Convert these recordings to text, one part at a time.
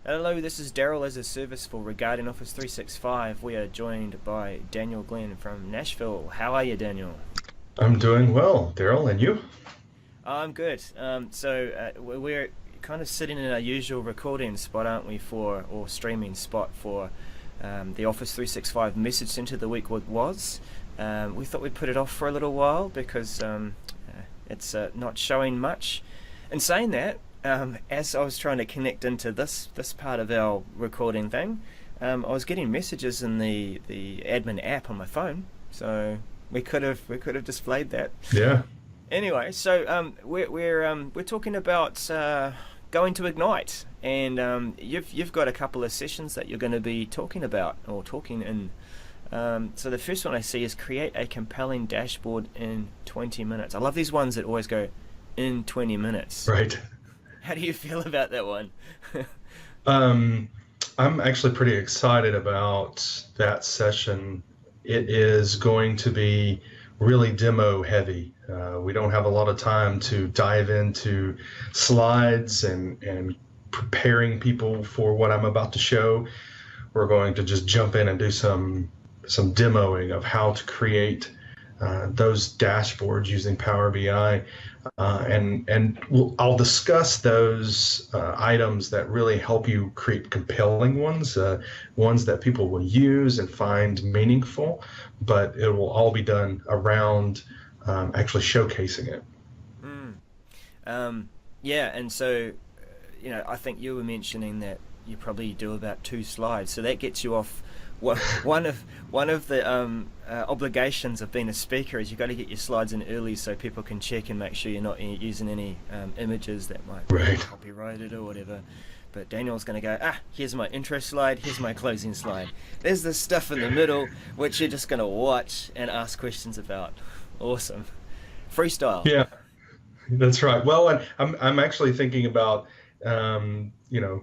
Hello, this is Daryl as a service for regarding Office 365. We are joined by Daniel Glenn from Nashville. How are you, Daniel? I'm doing well, Daryl, and you? I'm good. We're kind of sitting in our usual recording spot, aren't we, or streaming spot for the Office 365 Message Center the week was. We thought we'd put it off for a little while because it's not showing much. In saying that, as I was trying to connect into this part of our recording thing, I was getting messages in the admin app on my phone, so we could have displayed that. Yeah. Anyway, so we're talking about going to Ignite, and you've got a couple of sessions that you're going to be talking about or talking in. So the first one I see is create a compelling dashboard in 20 minutes. I love these ones that always go in 20 minutes. Right. How do you feel about that one? Um, I'm actually pretty excited about that session. It is going to be really demo heavy. We don't have a lot of time to dive into slides and preparing people for what I'm about to show. We're going to just jump in and do some demoing of how to create those dashboards using Power BI, I'll discuss those items that really help you create compelling ones, ones that people will use and find meaningful. But it will all be done around actually showcasing it. Yeah, and so I think you were mentioning that you probably do about 2 slides, so that gets you off. One of the obligations of being a speaker is you've got to get your slides in early so people can check and make sure you're not using any images that might be copyrighted or whatever. But Daniel's going to go, here's my intro slide, here's my closing slide. There's this stuff in the middle which you're just going to watch and ask questions about. Awesome. Freestyle. Yeah, that's right. Well, and I'm actually thinking about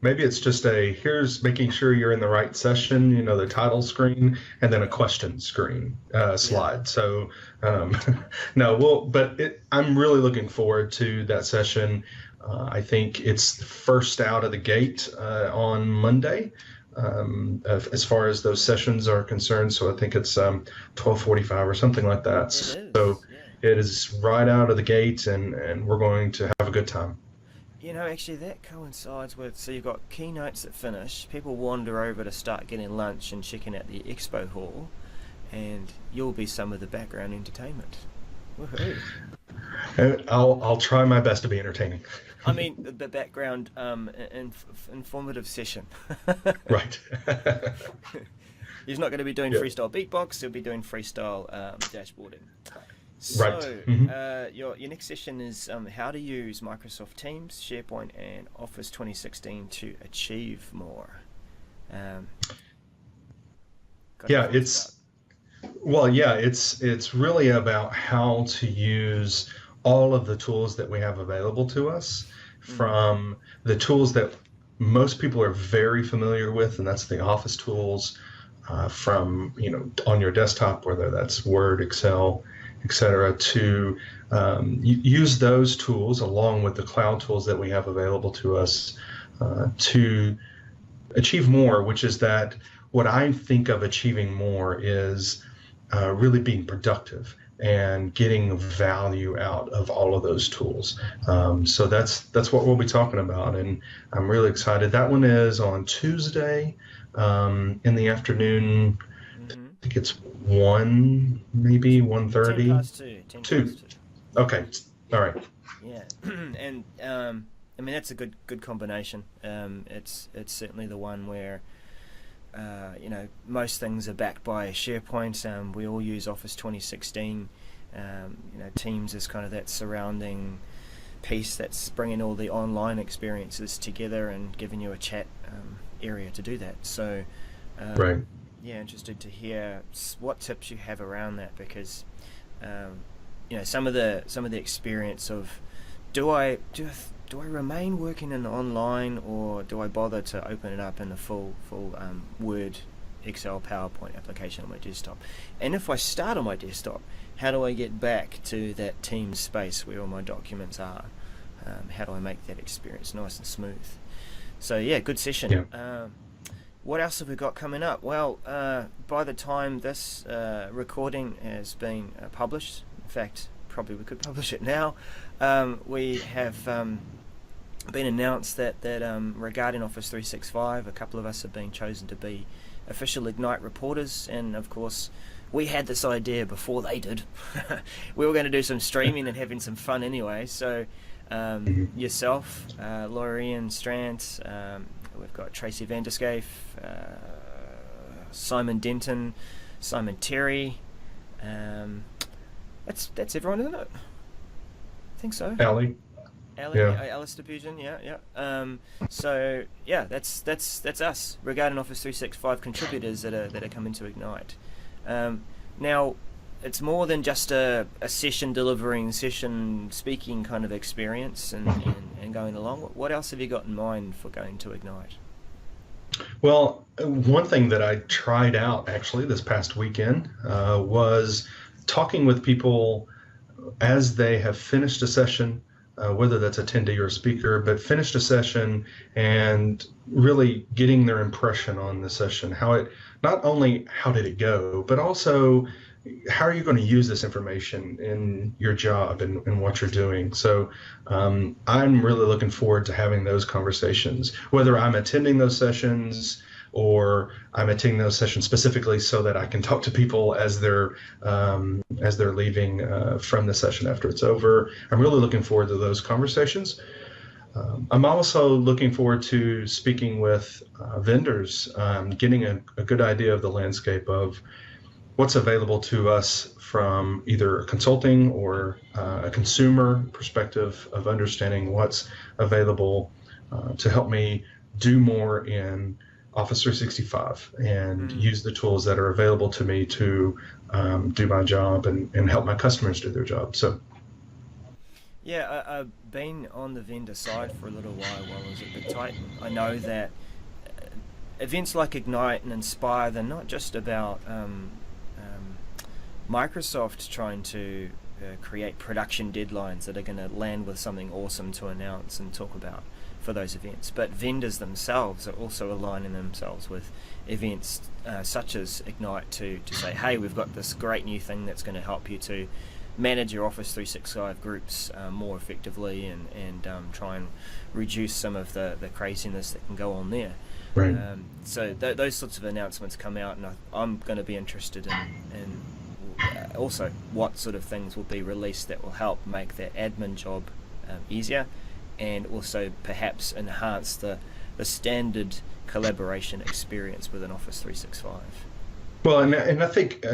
maybe it's just here's making sure you're in the right session, the title screen, and then a question screen slide. So, I'm really looking forward to that session. I think it's first out of the gate on Monday, as far as those sessions are concerned. So I think it's 12:45 or something like that. So it is right out of the gate, and we're going to have a good time. Actually that coincides with, so you've got keynotes that finish, people wander over to start getting lunch and checking out the expo hall, and you'll be some of the background entertainment. Woohoo. I'll try my best to be entertaining. I mean, the background informative session. Right. He's not going to be doing freestyle beatbox, he'll be doing freestyle dashboarding. So, right. Your next session is how to use Microsoft Teams, SharePoint, and Office 2016 to achieve more. It's really about how to use all of the tools that we have available to us, from the tools that most people are very familiar with, and that's the Office tools, from on your desktop, whether that's Word, Excel, etc., to use those tools along with the cloud tools that we have available to us to achieve more, which is that what I think of achieving more is really being productive and getting value out of all of those tools. So that's what we'll be talking about, and I'm really excited. That one is on Tuesday in the afternoon. I think it's 1, maybe 1:30. 10 past 2. 10 2. past 2. Okay. All right. Yeah, and I mean that's a good combination. It's certainly the one where most things are backed by SharePoint. We all use Office 2016. Teams is kind of that surrounding piece that's bringing all the online experiences together and giving you a chat area to do that. So. Right. Yeah, interested to hear what tips you have around that, because some of the experience of do I remain working in online, or do I bother to open it up in a full Word, Excel, PowerPoint application on my desktop? And if I start on my desktop, how do I get back to that Teams space where all my documents are? How do I make that experience nice and smooth? So yeah, good session. Yeah. What else have we got coming up? Well, by the time this recording has been published, in fact, probably we could publish it now, we have been announced that regarding Office 365, a couple of us have been chosen to be official Ignite reporters, and of course we had this idea before they did. We were going to do some streaming and having some fun anyway, so yourself, Laurian Strant, we've got Tracy Vanderscaife, Simon Denton, Simon Terry, that's everyone, isn't it? I think so. Ellie. Alistair Pujan, yeah. So yeah, that's us regarding Office 365 contributors that are coming to Ignite. Now, it's more than just a session delivering, session speaking kind of experience and going along. What else have you got in mind for going to Ignite? Well, one thing that I tried out actually this past weekend was talking with people as they have finished a session, whether that's attendee or a speaker, but finished a session and really getting their impression on the session. Not only how did it go, but also how are you going to use this information in your job and what you're doing. So I'm really looking forward to having those conversations, whether I'm attending those sessions or I'm attending those sessions specifically so that I can talk to people as they're leaving from the session after it's over. I'm really looking forward to those conversations. I'm also looking forward to speaking with vendors, getting a good idea of the landscape of what's available to us from either a consulting or a consumer perspective of understanding what's available to help me do more in Office 365 and use the tools that are available to me to do my job and help my customers do their job. So. Yeah, I've been on the vendor side for a little while I was at Big Titan. I know that events like Ignite and Inspire, they're not just about Microsoft trying to create production deadlines that are going to land with something awesome to announce and talk about for those events, but vendors themselves are also aligning themselves with events such as Ignite to say, hey, we've got this great new thing that's going to help you to manage your Office 365 groups more effectively and try and reduce some of the craziness that can go on there. Right. So those sorts of announcements come out, and I'm going to be interested in also what sort of things will be released that will help make that admin job easier, and also perhaps enhance the standard collaboration experience within Office 365. Well, and I think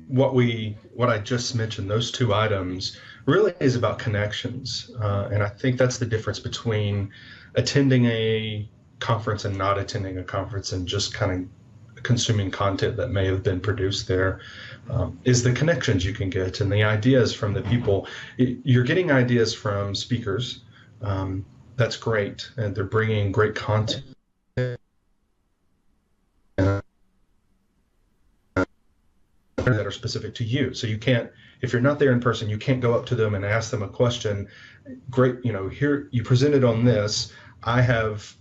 what I just mentioned, those two items, really is about connections, and I think that's the difference between attending a conference and not attending a conference and just kind of consuming content that may have been produced there, is the connections you can get and the ideas from the people. You're getting ideas from speakers. That's great, and they're bringing great content. That are specific to you. So you can't, if you're not there in person, you can't go up to them and ask them a question. Great, here you presented on this. I have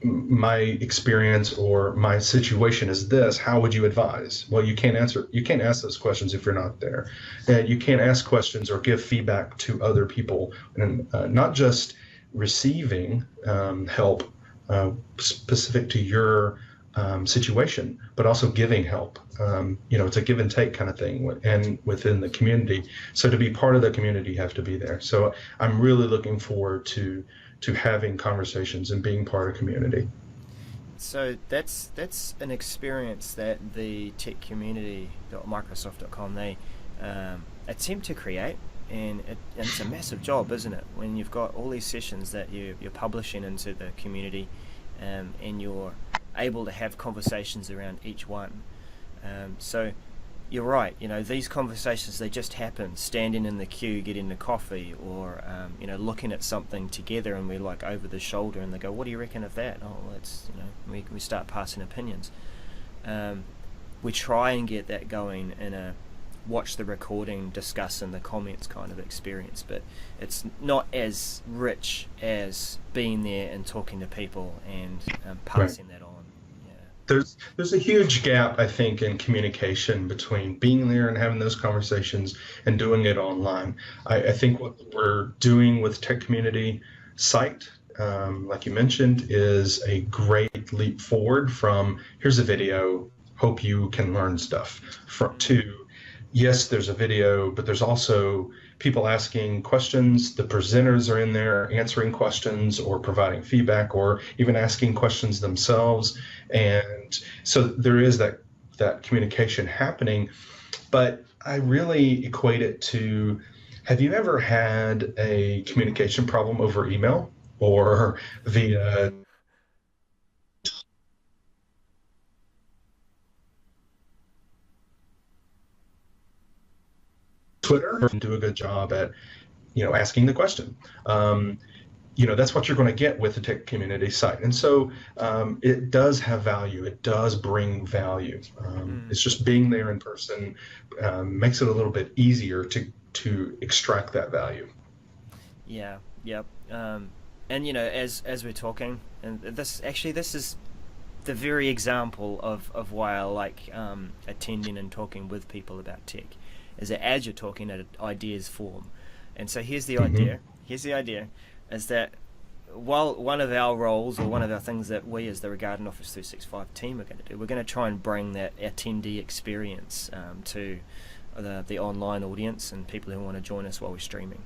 my experience or my situation is this. How would you advise? Well, you can't ask those questions if you're not there. You can't ask questions or give feedback to other people, and not just receiving help specific to your situation, but also giving help. It's a give and take kind of thing, and within the community. So to be part of the community, you have to be there. So I'm really looking forward to having conversations and being part of community. So that's an experience that the tech community.microsoft.com they attempt to create, and it's a massive job, isn't it? When you've got all these sessions that you're publishing into the community, and you're able to have conversations around each one. So you're right, these conversations, they just happen standing in the queue getting a coffee, or looking at something together, and we're like over the shoulder, and they go, what do you reckon of that? Oh, let's we start passing opinions. We try and get that going in a watch the recording, discuss in the comments kind of experience, but it's not as rich as being there and talking to people and passing that on. There's a huge gap, I think, in communication between being there and having those conversations and doing it online. I think what we're doing with Tech Community site, like you mentioned, is a great leap forward from here's a video, hope you can learn stuff, to yes, there's a video, but there's also people asking questions. The presenters are in there answering questions or providing feedback or even asking questions themselves. And so there is that communication happening. But I really equate it to, have you ever had a communication problem over email or via Twitter? Do a good job at asking the question. That's what you're going to get with the Tech Community site. And so it does have value. It does bring value. It's just being there in person makes it a little bit easier to extract that value. Yeah, yep. And as we're talking, and this is the very example of why I like attending and talking with people about tech, is that as you're talking, ideas form. And so here's the idea. Here's the idea, is that while one of our roles, or one of our things that we as the Regard and Office 365 team are going to do, we're going to try and bring that attendee experience to the online audience and people who want to join us while we're streaming.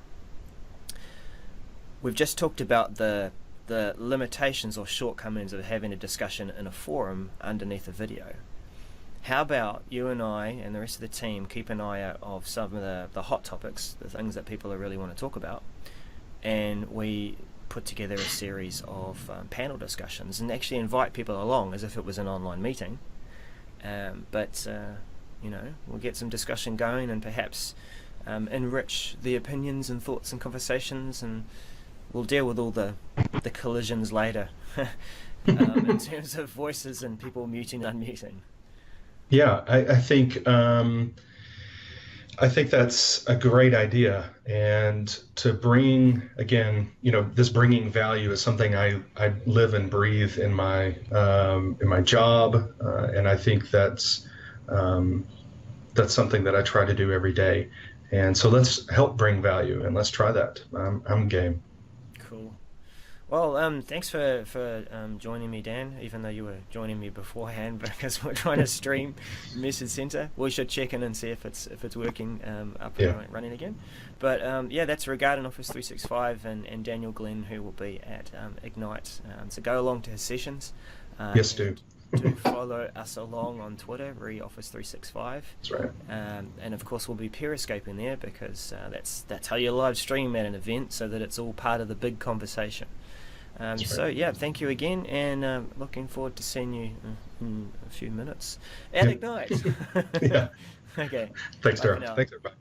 We've just talked about the limitations or shortcomings of having a discussion in a forum underneath a video. How about you and I and the rest of the team keep an eye out of some of the hot topics, the things that people really want to talk about, and we put together a series of panel discussions and actually invite people along as if it was an online meeting. But we'll get some discussion going and perhaps enrich the opinions and thoughts and conversations, and we'll deal with all the collisions later in terms of voices and people muting and unmuting. Yeah, I think that's a great idea, and to bring, again, this bringing value is something I live and breathe in my job, and I think that's something that I try to do every day. And so let's help bring value, and let's try that. I'm game. Cool. Well, thanks for joining me, Dan, even though you were joining me beforehand, because we're trying to stream Message Center. We should check in and see if it's working up and running again. But that's Regard and Office 365 and Daniel Glenn, who will be at Ignite. So go along to his sessions. Yes, do. Do follow us along on Twitter, ReOffice365. That's right. And of course we'll be periscoping there, because that's how you live stream at an event, so that it's all part of the big conversation. Thank you again, and looking forward to seeing you in a few minutes at Ignite. Yeah. Okay. Thanks, Darryl. Thanks, everybody.